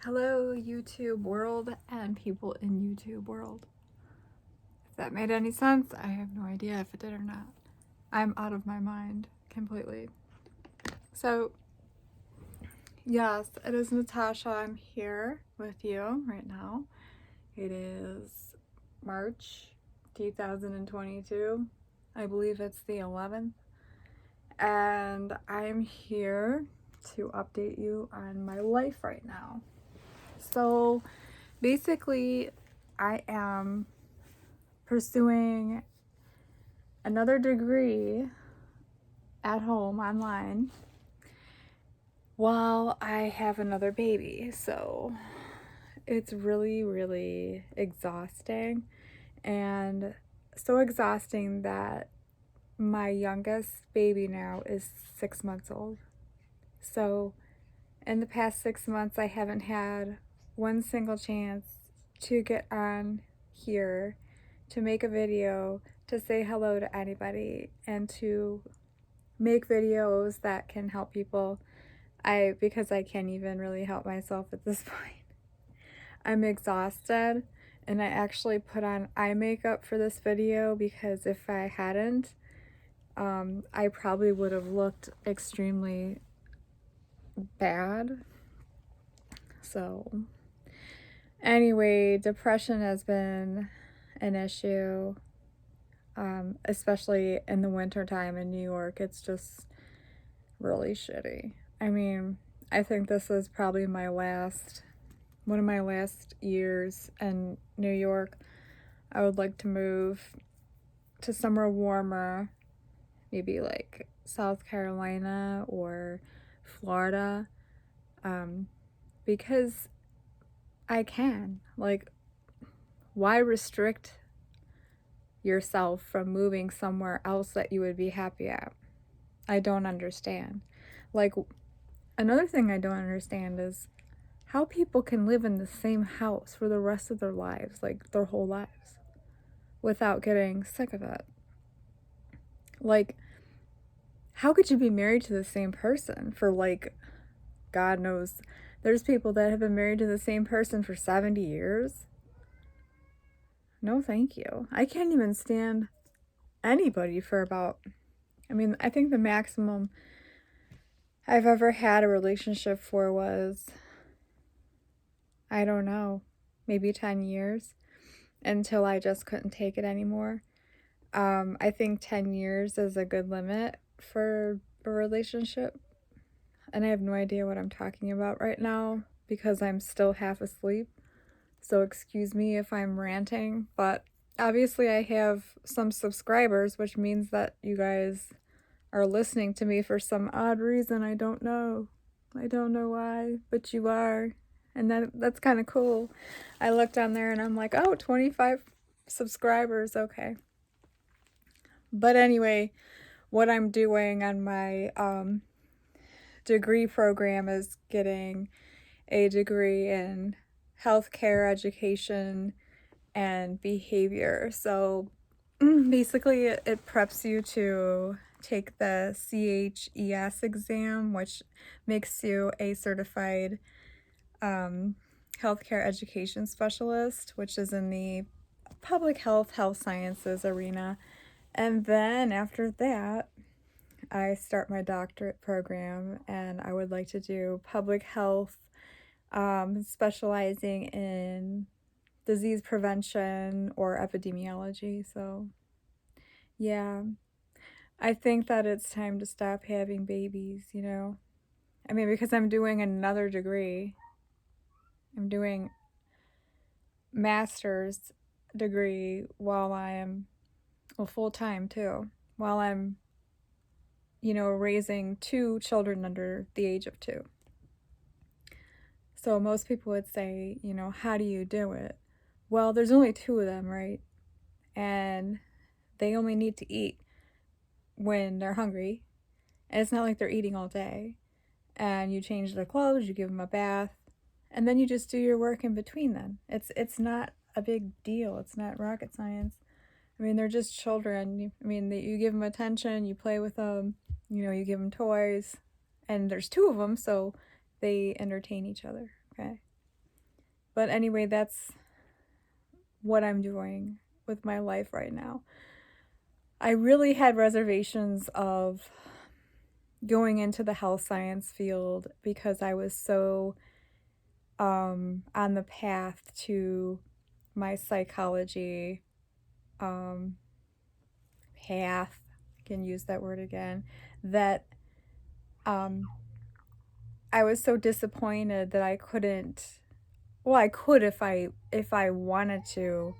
Hello, YouTube world and people in YouTube world. If that made any sense, I have no idea if it did or not. I'm out of my mind completely. So, yes, it is Natasha. I'm here with you right now. It is March 2022. I believe it's the 11th. And I'm here to update you on my life right now. So, basically, I am pursuing another degree at home online while I have another baby. So it's really, really exhausting, and so exhausting that my youngest baby now is 6 months old. So in the past 6 months, I haven't had one single chance to get on here to make a video, to say hello to anybody, and to make videos that can help people. Because I can't even really help myself at this point. I'm exhausted, and I actually put on eye makeup for this video because if I hadn't, I probably would have looked extremely bad. So anyway, depression has been an issue, especially in the winter time in New York. It's just really shitty. I mean, I think this is probably one of my last years in New York. I would like to move to somewhere warmer, maybe like South Carolina or Florida, because I can. Like, why restrict yourself from moving somewhere else that you would be happy at? I don't understand. Like, another thing I don't understand is how people can live in the same house for the rest of their lives, like their whole lives, without getting sick of it. Like, how could you be married to the same person for, like, God knows, there's people that have been married to the same person for 70 years. No, thank you. I can't even stand anybody for about, I think the maximum I've ever had a relationship for was, I don't know, maybe 10 years, until I just couldn't take it anymore. I think 10 years is a good limit for a relationship. And I have no idea what I'm talking about right now because I'm still half asleep. So excuse me if I'm ranting, but obviously I have some subscribers, which means that you guys are listening to me for some odd reason. I don't know. I don't know why, but you are. And that's kind of cool. I looked on there and I'm like, oh, 25 subscribers. Okay. But anyway, what I'm doing on my degree program is getting a degree in healthcare education and behavior. So basically, it preps you to take the CHES exam, which makes you a certified healthcare education specialist, which is in the public health sciences arena. And then after that, I start my doctorate program, and I would like to do public health, specializing in disease prevention or epidemiology. So, yeah, I think that it's time to stop having babies, you know? Because I'm doing another degree. I'm doing master's degree while I'm, well, full-time too, while I'm raising 2 children under the age of 2. So most people would say, how do you do it? Well, there's only 2 of them, right? And they only need to eat when they're hungry. And it's not like they're eating all day. And you change their clothes, you give them a bath, and then you just do your work in between then. It's not a big deal. It's not rocket science. They're just children. You give them attention, you play with them, you give them toys, and there's 2 of them, so they entertain each other, okay? But anyway, that's what I'm doing with my life right now. I really had reservations of going into the health science field because I was so on the path to my psychology um, path. I can use that word again. That um, I was so disappointed that I couldn't. Well, I could if I wanted to,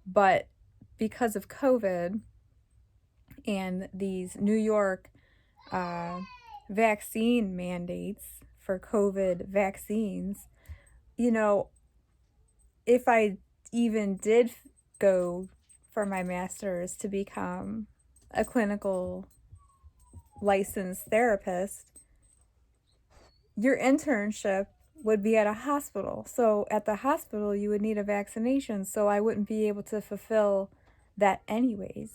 but because of COVID and these New York uh, vaccine mandates for COVID vaccines, you know, if I even did go for my master's to become a clinical licensed therapist, your internship would be at a hospital. So at the hospital, you would need a vaccination. So I wouldn't be able to fulfill that anyways,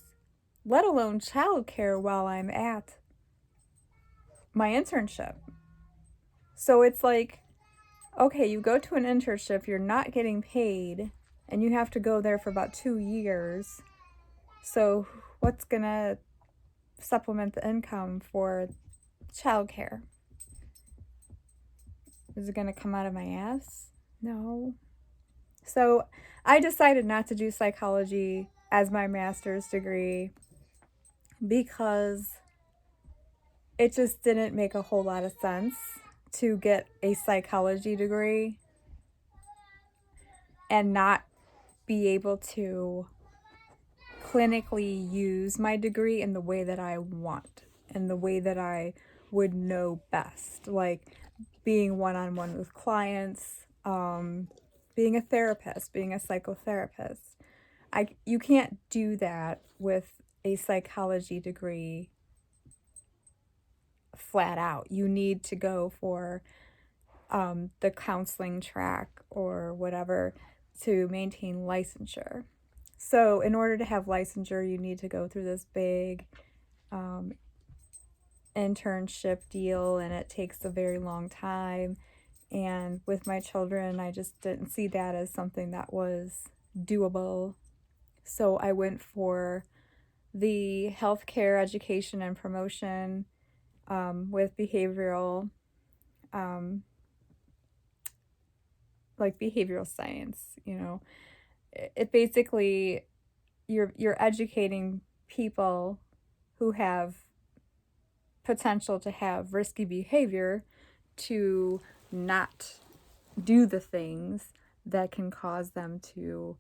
let alone childcare while I'm at my internship. So it's like, okay, you go to an internship, you're not getting paid, and you have to go there for about 2 years. So what's going to supplement the income for childcare? Is it going to come out of my ass? No. So I decided not to do psychology as my master's degree because it just didn't make a whole lot of sense to get a psychology degree and not be able to clinically use my degree in the way that I want, in the way that I would know best, like being one-on-one with clients, being a therapist, being a psychotherapist. You can't do that with a psychology degree flat out. You need to go for the counseling track or whatever to maintain licensure. So in order to have licensure, you need to go through this big internship deal, and it takes a very long time. And with my children, I just didn't see that as something that was doable. So I went for the healthcare education and promotion with behavioral, like behavioral science. You know, it basically you're educating people who have potential to have risky behavior to not do the things that can cause them to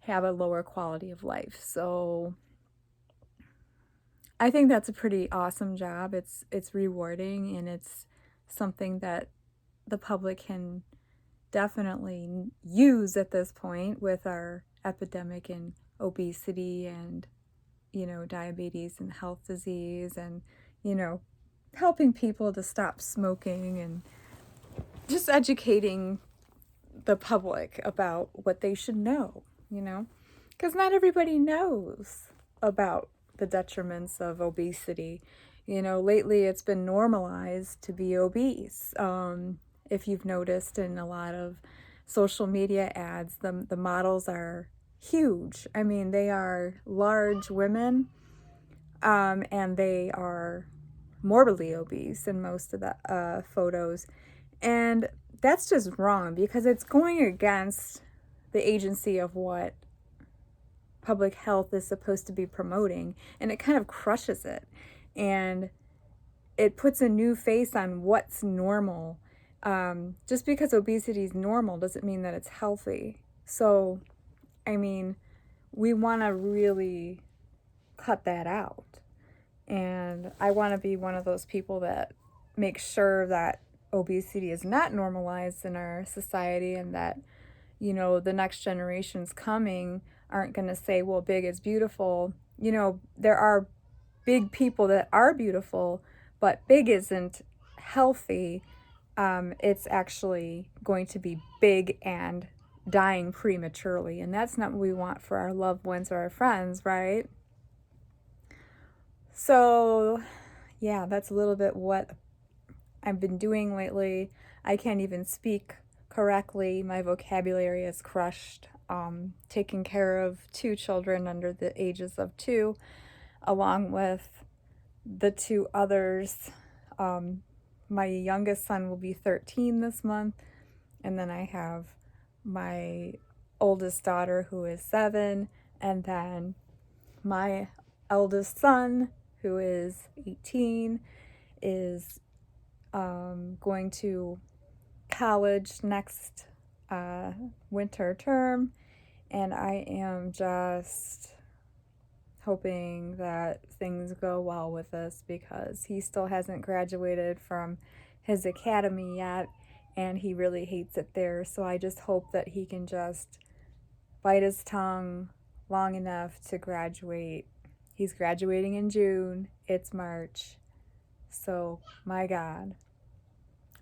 have a lower quality of life. So I think that's a pretty awesome job. It's rewarding, and it's something that the public can definitely use at this point with our epidemic in obesity and, you know, diabetes and health disease, and, you know, helping people to stop smoking and just educating the public about what they should know, you know, because not everybody knows about the detriments of obesity. You know, lately it's been normalized to be obese. If you've noticed in a lot of social media ads, the models are huge. I mean, they are large women, and they are morbidly obese in most of the photos. And that's just wrong because it's going against the agency of what public health is supposed to be promoting, and it kind of crushes it. And it puts a new face on what's normal. Just because obesity is normal doesn't mean that it's healthy. So, I mean, we want to really cut that out. And I want to be one of those people that makes sure that obesity is not normalized in our society, and that, you know, the next generations coming aren't going to say, well, big is beautiful. You know, there are big people that are beautiful, but big isn't healthy. It's actually going to be big and dying prematurely. And that's not what we want for our loved ones or our friends, right? So, yeah, that's a little bit what I've been doing lately. I can't even speak correctly. My vocabulary is crushed. Taking care of 2 children under the ages of 2, along with the 2 others. My youngest son will be 13 this month, and then I have my oldest daughter who is 7, and then my eldest son who is 18 is going to college next winter term, and I am just hoping that things go well with this because he still hasn't graduated from his academy yet, and he really hates it there. So I just hope that he can just bite his tongue long enough to graduate. He's graduating in June. It's March. So, my God,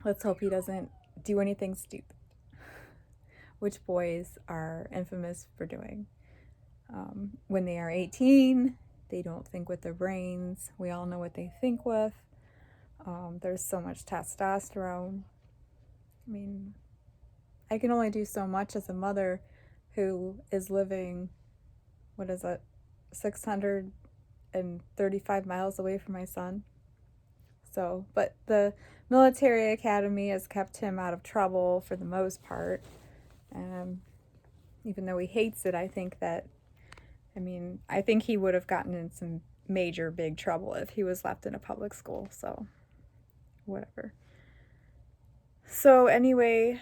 let's hope he doesn't do anything stupid, which boys are infamous for doing. When they are 18, they don't think with their brains. We all know what they think with. There's so much testosterone. I mean, I can only do so much as a mother who is living, 635 miles away from my son. So, but the military academy has kept him out of trouble for the most part. Even though he hates it, I think he would have gotten in some major big trouble if he was left in a public school. So, whatever. So, anyway,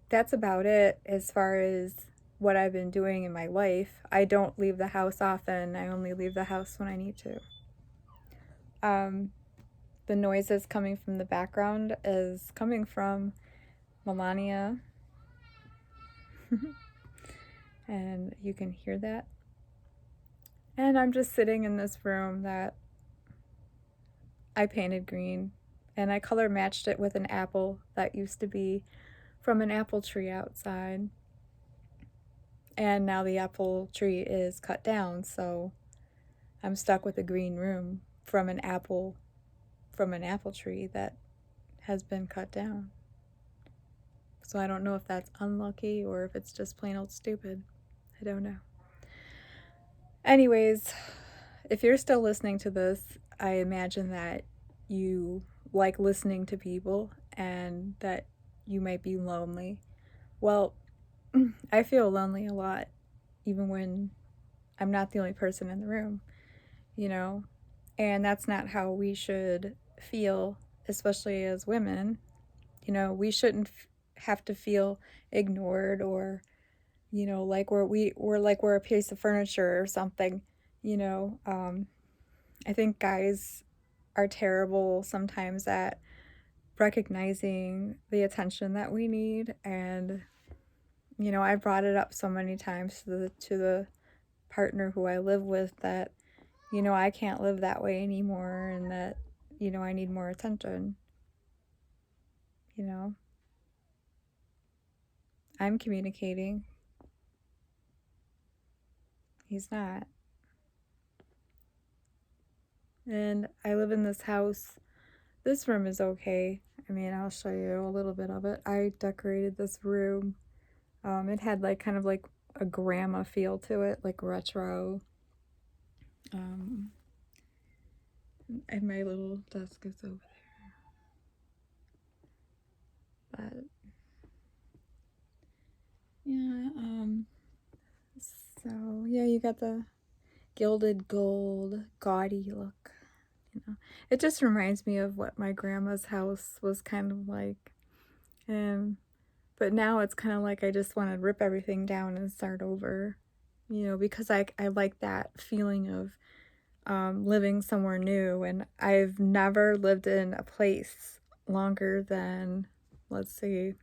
that's about it as far as what I've been doing in my life. I don't leave the house often. I only leave the house when I need to. The noises coming from the background is coming from Melania. And you can hear that. And I'm just sitting in this room that I painted green, and I color matched it with an apple that used to be from an apple tree outside. And now the apple tree is cut down, so I'm stuck with a green room from an apple tree that has been cut down. So I don't know if that's unlucky or if it's just plain old stupid. I don't know. Anyways, if you're still listening to this, I imagine that you like listening to people and that you might be lonely. Well, I feel lonely a lot, even when I'm not the only person in the room, and that's not how we should feel, especially as women. We shouldn't have to feel ignored or, like we're a piece of furniture or something. I think guys are terrible sometimes at recognizing the attention that we need, and I brought it up so many times to the partner who I live with that I can't live that way anymore, and that I need more attention. I'm communicating. He's not. And I live in this house. This room is okay. I'll show you a little bit of it. I decorated this room. It had kind of like a grandma feel to it, like retro. And my little desk is over there. But yeah, so yeah, you got the gilded gold, gaudy look. It just reminds me of what my grandma's house was kind of like. But now it's kind of like I just want to rip everything down and start over, because I like that feeling of living somewhere new. And I've never lived in a place longer than, let's see,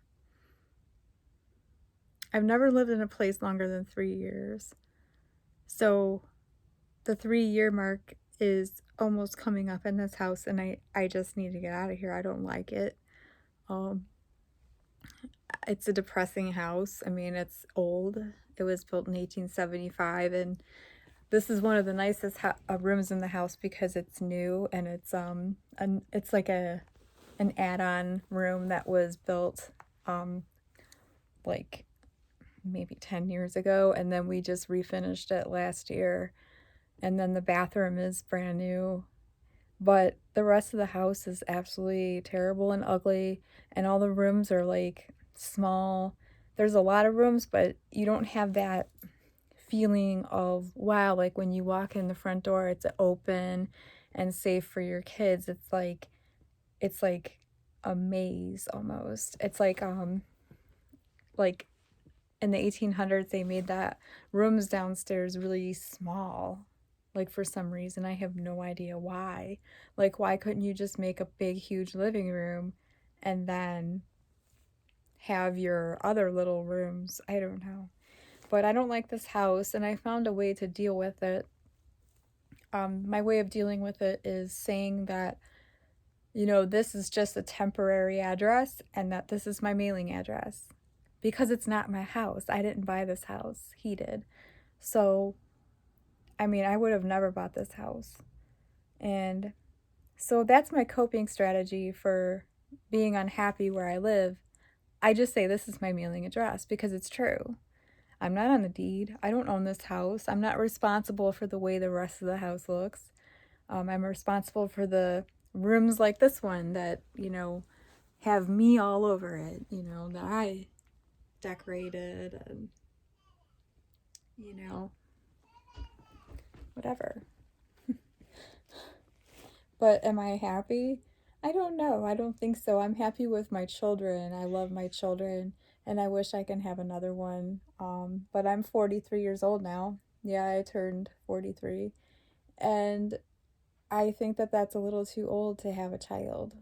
I've never lived in a place longer than 3 years. So the 3-year mark is almost coming up in this house, and I just need to get out of here. I don't like it. It's a depressing house. It's old. It was built in 1875, and this is one of the nicest rooms in the house because it's new, and it's like an add-on room that was built like maybe 10 years ago, and then we just refinished it last year. And then the bathroom is brand new, but the rest of the house is absolutely terrible and ugly, and all the rooms are like small. There's a lot of rooms, but you don't have that feeling of wow, like when you walk in the front door, it's open and safe for your kids. It's like a maze almost. It's like in the 1800s they made that rooms downstairs really small. Like for some reason, I have no idea why. Like why couldn't you just make a big huge living room and then have your other little rooms? I don't know. But I don't like this house, and I found a way to deal with it. My way of dealing with it is saying that, this is just a temporary address and that this is my mailing address because it's not my house. I didn't buy this house. He did. So, I mean, I would have never bought this house. And so that's my coping strategy for being unhappy where I live. I just say this is my mailing address because it's true. I'm not on the deed. I don't own this house. I'm not responsible for the way the rest of the house looks. I'm responsible for the rooms like this one that, have me all over it, that I decorated and, whatever. But am I happy? I don't know. I don't think so. I'm happy with my children. I love my children, and I wish I can have another one. But I'm 43 years old now. Yeah, I turned 43. And I think that that's a little too old to have a child.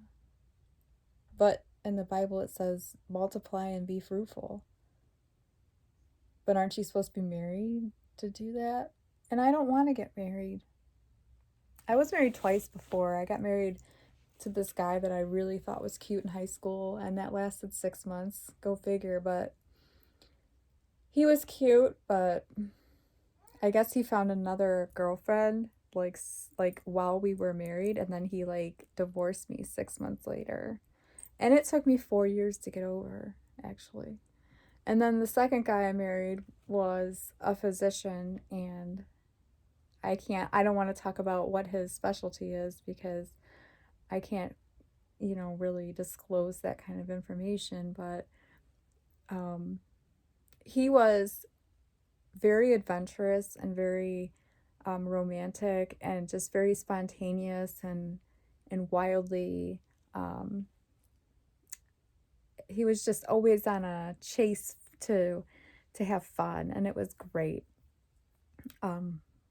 But in the Bible it says, multiply and be fruitful. But aren't you supposed to be married to do that? And I don't want to get married. I was married twice before. I got married to this guy that I really thought was cute in high school, and that lasted 6 months. Go figure, but he was cute, but I guess he found another girlfriend like while we were married, and then he like divorced me 6 months later. And it took me 4 years to get over, actually. And then the second guy I married was a physician, and I don't want to talk about what his specialty is because I can't, really disclose that kind of information, but he was very adventurous and very romantic and just very spontaneous and wildly. He was just always on a chase to have fun, and it was great.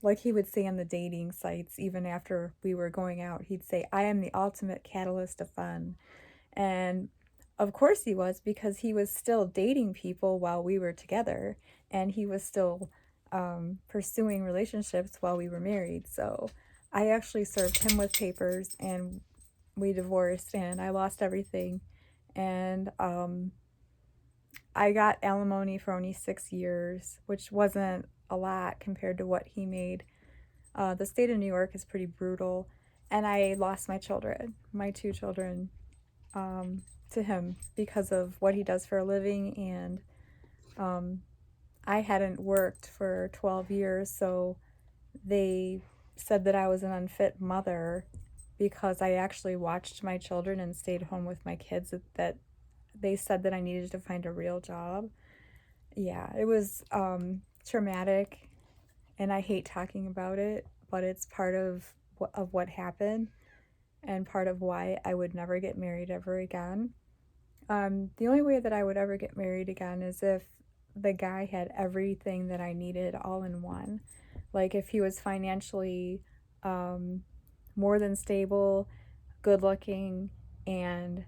Like he would say on the dating sites, even after we were going out, he'd say, "I am the ultimate catalyst of fun." And of course he was, because he was still dating people while we were together, and he was still pursuing relationships while we were married. So I actually served him with papers, and we divorced, and I lost everything. And I got alimony for only 6 years, which wasn't a lot compared to what he made. The state of New York is pretty brutal, and I lost my children, my two children, to him because of what he does for a living. And I hadn't worked for 12 years, so they said that I was an unfit mother because I actually watched my children and stayed home with my kids, that they said that I needed to find a real job. Yeah, it was traumatic, and I hate talking about it, but it's part of what happened and part of why I would never get married ever again. The only way that I would ever get married again is if the guy had everything that I needed all in one. Like if he was financially more than stable, good looking, and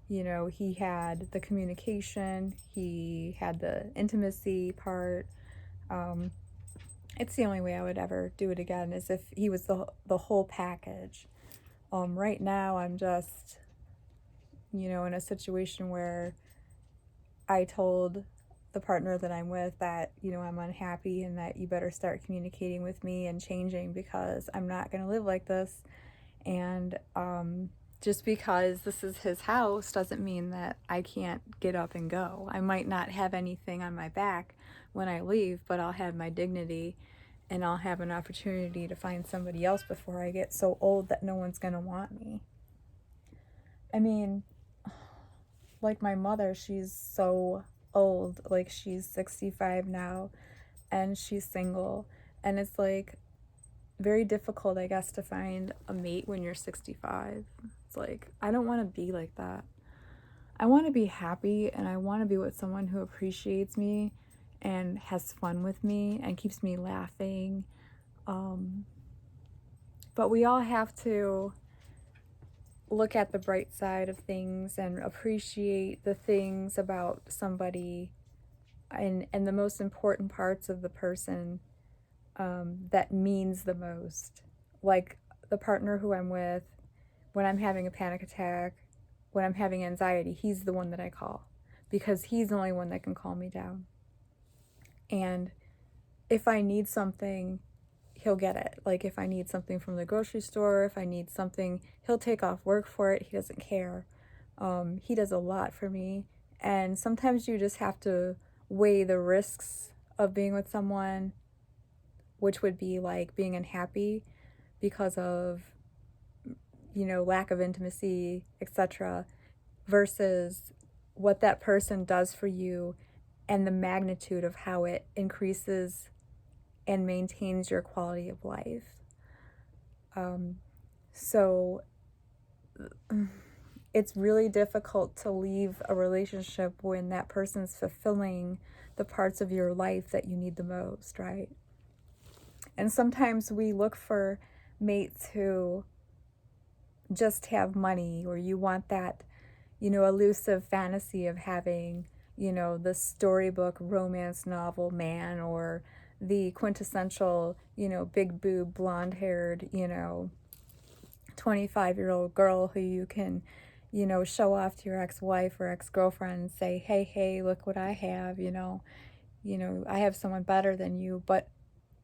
he had the communication, he had the intimacy part. It's the only way I would ever do it again, is if he was the whole package. Right now I'm just, in a situation where I told the partner that I'm with that, I'm unhappy and that you better start communicating with me and changing because I'm not going to live like this. And just because this is his house doesn't mean that I can't get up and go. I might not have anything on my back when I leave, but I'll have my dignity and I'll have an opportunity to find somebody else before I get so old that no one's going to want me. I mean, like my mother, she's so old, like she's 65 now and she's single, and it's like very difficult, I guess, to find a mate when you're 65. It's like, I don't want to be like that. I want to be happy, and I want to be with someone who appreciates me and has fun with me and keeps me laughing. But we all have to look at the bright side of things and appreciate the things about somebody and the most important parts of the person that means the most. Like the partner who I'm with, when I'm having a panic attack, when I'm having anxiety, he's the one that I call because he's the only one that can calm me down. And if I need something, he'll get it. Like if I need something from the grocery store, if I need something, he'll take off work for it. He doesn't care. He does a lot for me. And sometimes you just have to weigh the risks of being with someone, which would be like being unhappy because of, lack of intimacy, etc., versus what that person does for you and the magnitude of how it increases and maintains your quality of life. So it's really difficult to leave a relationship when that person's fulfilling the parts of your life that you need the most, right? And sometimes we look for mates who just have money, or you want that, elusive fantasy of having, the storybook romance novel man, or the quintessential, big boob, blonde haired, 25-year-old girl who you can, show off to your ex-wife or ex-girlfriend and say, hey, look what I have, I have someone better than you. But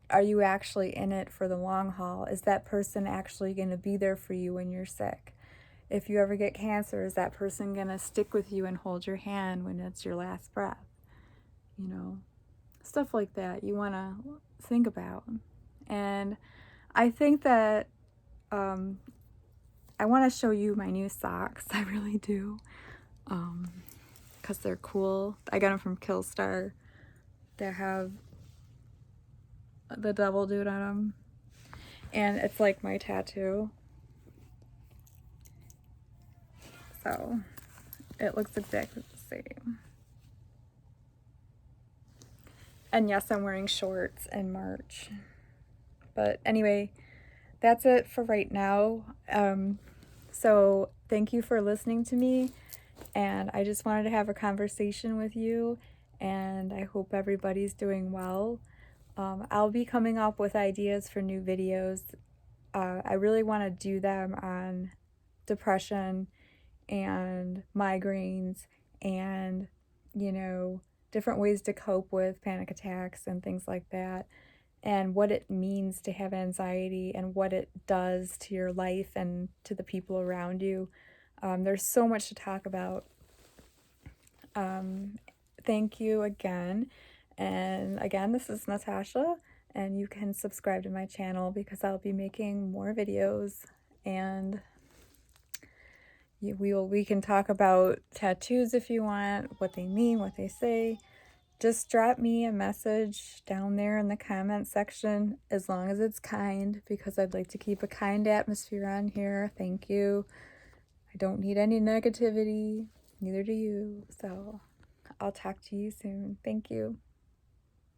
are you actually in it for the long haul? Is that person actually going to be there for you when you're sick? If you ever get cancer, is that person going to stick with you and hold your hand when it's your last breath? Stuff like that you want to think about. And I think that I want to show you my new socks. I really do. Because they're cool. I got them from Killstar. They have the devil dude on them. And it's like my tattoo. So it looks exactly the same. And yes, I'm wearing shorts in March. But anyway, that's it for right now. So thank you for listening to me. And I just wanted to have a conversation with you. And I hope everybody's doing well. I'll be coming up with ideas for new videos. I really want to do them on depression and migraines and, different ways to cope with panic attacks and things like that, and what it means to have anxiety and what it does to your life and to the people around you. There's so much to talk about. Thank you again. And again, this is Natasha, and you can subscribe to my channel because I'll be making more videos, and we can talk about tattoos if you want, what they mean, what they say. Just drop me a message down there in the comment section, as long as it's kind, because I'd like to keep a kind atmosphere on here. Thank you. I don't need any negativity, neither do you. So I'll talk to you soon. Thank you.